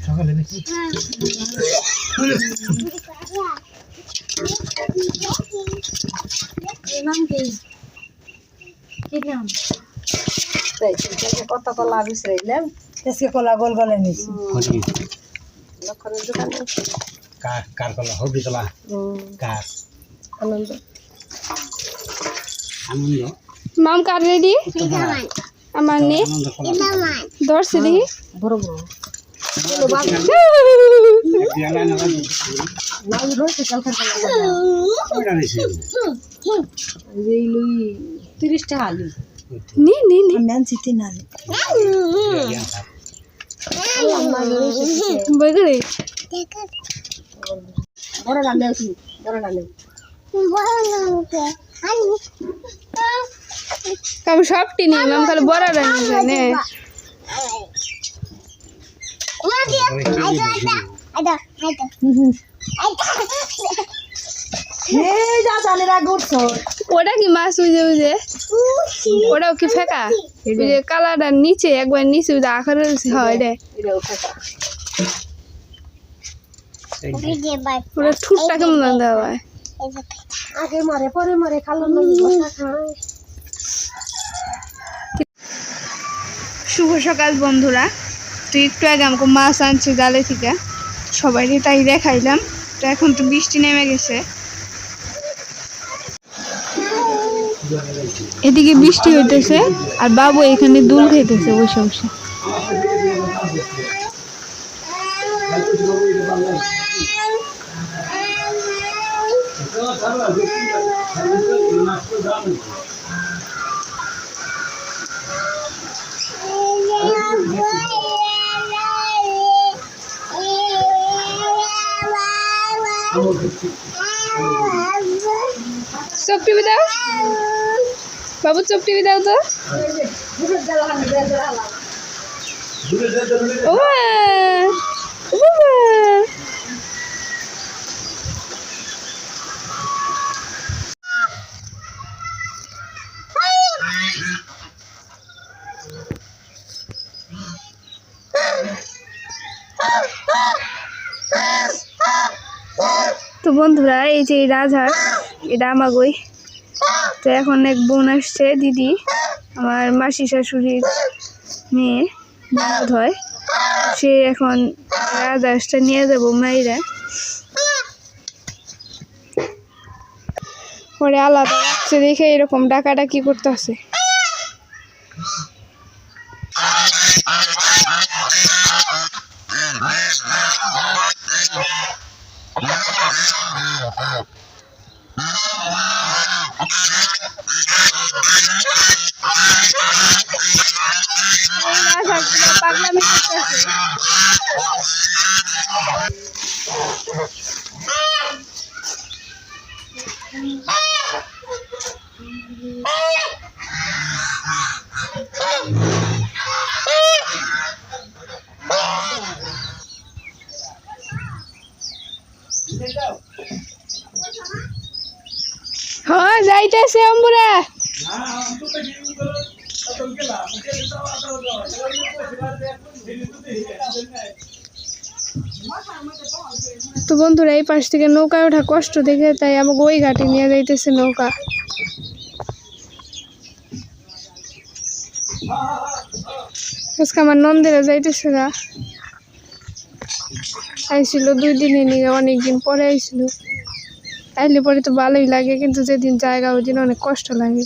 সকালে নাকি নাম কি নাম কত কলা বিছরাইলাম আজকে কলা গোল গলে নিছি লক্ষণের দোকানে কার কলা হবি কলা কার আনন্দ আনন্দ মাম কার রেডি আমার নে ধরছে দেখি বড় বড় লাল রয়েছে কালকার এই লই 30 টাকা আলু নি নি নি আমি আনছি 3 আলু বইগরে বড় না নেছি বড় না নেই কাম সবটি নি মাম খালি বড় রানি নে এই যা জানে রাগ উঠছ ওটা কি মাছ উজে উজে ওটাও কি ফেকা ওই যে কালারটার নিচে একবার নিচে উজে আখরে হয় রে এটাও ফেকা ওটা ঠুটটা কেমন দেওয়া হয় আগে মারে পরে মারে খালো না বসা খায় শুভ সকাল বন্ধুরা, তো একটু আগে আমাকে মাছ আনছে জালে থেকে, সবাইকে তাই দেখাইলাম। তো এখন তো বৃষ্টি নেমে গেছে, এদিকে বৃষ্টি হইতেছে আর বাবু এখানে দুল খাইতেছে বসে বসে। চোখ টিভি দাও বাবু, চোখ টিভি দাও তো। ও তো বন্ধুরা, এই যে রাজহাঁস, এটা আমাগোই। তো এখন এক বোন আসছে, দিদি, আমার মাসি শাশুড়ির মেয়ে ননদ হয়, সে এখন রাজহাঁসটা নিয়ে যাবো মাইরা, পরে আলাদা রাখছে দেখে এরকম ডাকাডাকি করতেছে। পাগলামি করতেছে। হ্যাঁ, যাইতেছে অম্বুরা। তো বন্ধুরা, এই পাশ থেকে নৌকায় ওঠা কষ্ট দেখে তাই আমাকে ওই ঘাটে নিয়ে যাইতেছে নৌকা। আজকে আমার নন্দেরা যাইতেছে না, আইছিল 2 দিনে নিয়ে, অনেকদিন পরে আইছিল। আইলে পরে তো ভালোই লাগে, কিন্তু যেদিন জায়গা ওই দিন অনেক কষ্ট লাগে।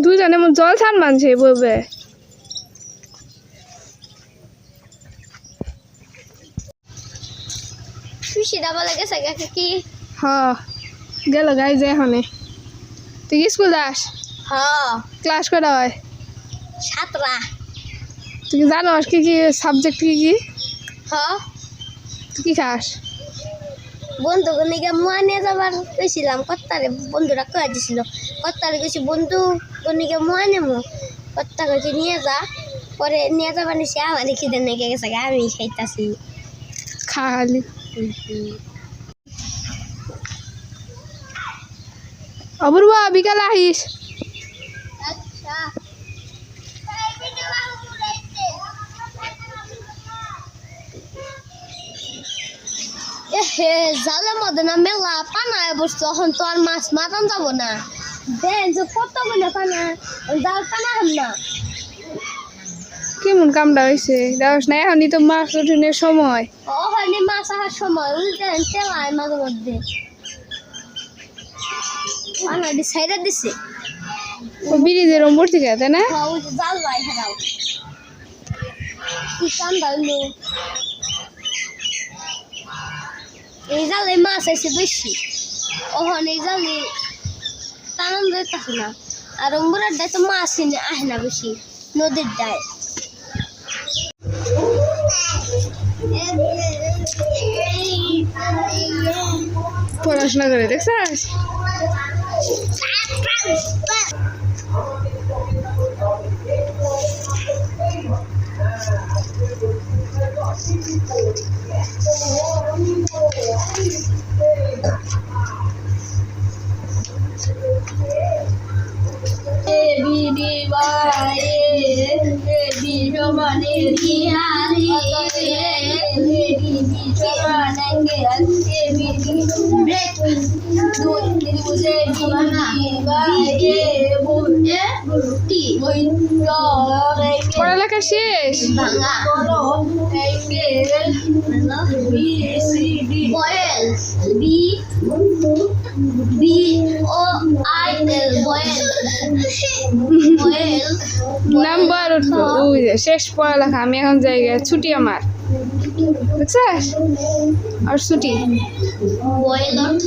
দুজনে জল ছান মানছে বলবে। কি হ্যাঁ, গেল গাই যে এখানে। তুই কি স্কুল যাস? ক্লাস করা হয়? 7টা। তুই কি জানোস কি কি সাবজেক্ট কি কি? হ্যাঁ, তুই কি খাস? বন্ধুকে নিয়ে মুয়া নিয়ে যাবার কইছিলাম কত্তারে বন্ধুরা কয়ে দিছিল কত্তারে কইছি বন্ধু নিয়ে মুয়া নেবো কত্তা কইছি নিয়ে যা পরে নিয়ে যাবার নিছি আমার খিদে লেগে গেছে আমি খাইতাছি খালি অপূর্ব বিকাল আহিস আচ্ছা হে জালের মধ্যে না মেলা পানায় বসতো এখন তো আর মাছ মারান যাবো না দেন যে কত গুলো পানা জাল পানা হন না কেমন কামটা হয়েছে দেখ না এখনই তো মাছ উঠুনের সময় ওখানে মাছ আসার সময় উল্টেন তেলায় মাঝে মধ্যে পানাটি সাইডে দিছে ও ব্রিজের ওপর থেকে তাই না ওই যে জাল ভাই হেরাও কি কান্দা হইলো এই জালে মাছ আছে বেশি ওখানে এই জালে টানান যাইতেছে না আর অম্বুরার ডায় তো মাছ আহে না বেশি নদীর ডায় পড়াশোনা করে দেখছিস পড়ালেখা শেষ নাম্বার উঠলো ওই যে শেষ পড়ালেখা আমি এখন জায়গায় ছুটি আমার বুঝছিস আর ছুটি বয়েল অর্থ